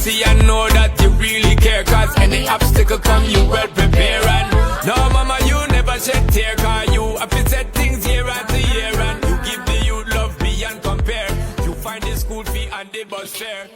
see and know that you really care. Cause any obstacle come, you well prepare. And no, mama, you never shed tear. Cause you have to set things year after year. And you give the youth love beyond compare. You find the school fee and the bus fare.